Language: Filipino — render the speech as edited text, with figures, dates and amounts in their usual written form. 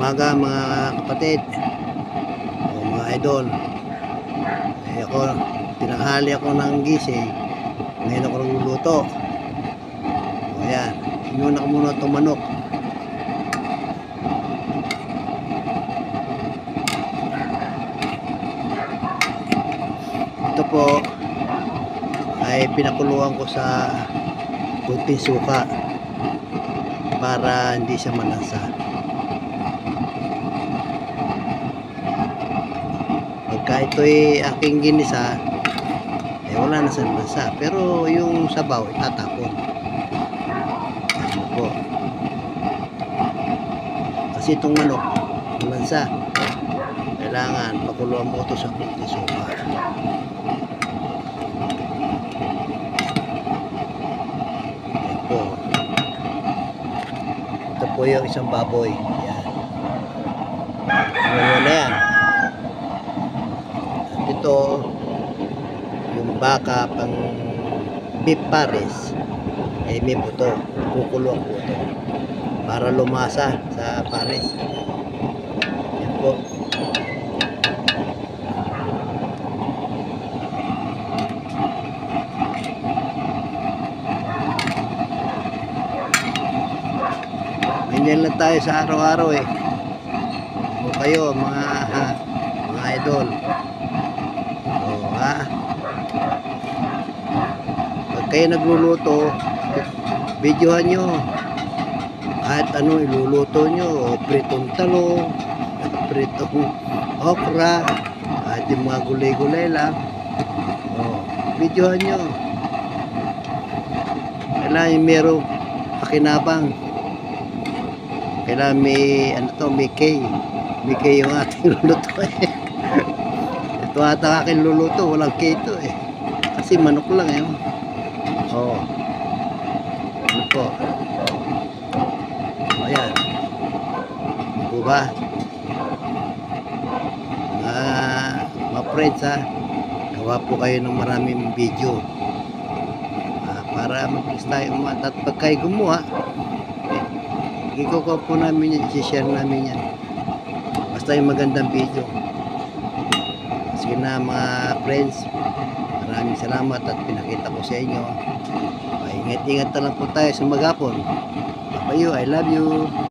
Umaga mga kapatid o mga idol. Ako, tinanghali ako ng gising. Ngayon ako nagluluto. O yan, inuna ko muna itong manok. Ito po ay pinakuluan ko sa kunting suka para hindi siya malansa. Pagka ito'y aking ginisa, wala na sa lansa, pero yung sabaw itatapon. Ano po, kasi itong manok malansa, kailangan pakuluan mo ito sa kunting suka. Ayan po, ito po yung isang baboy. Ayan, ano na yan. Ito yung baka pang beef pares, may buto, kukulong po ito para lumasa sa pares. Yan po. Ganyan lang tayo sa araw-araw o kayo mga idol. Pag kayo nagluluto, videohan nyo kahit ano iluluto nyo, pritong talong, pritong okra, kahit yung mga gulay-gulay lang, videohan nyo. Kailangan yung merong pakinabang, kailangan may may K yung ating luluto. Ito ata aking luluto, walang K ito kasi manok lang ano po, ayan ano ba mga friends gawa po kayo ng maraming video para mag-press tayo at pag kayo gumawa ikukuha po namin yan, i-share namin yan basta yung magandang video. Sige na mga friends, maraming salamat at pinakita ko sa inyo. Ingat-ingat na lang po tayo sa maghapon. Papayo, I love you.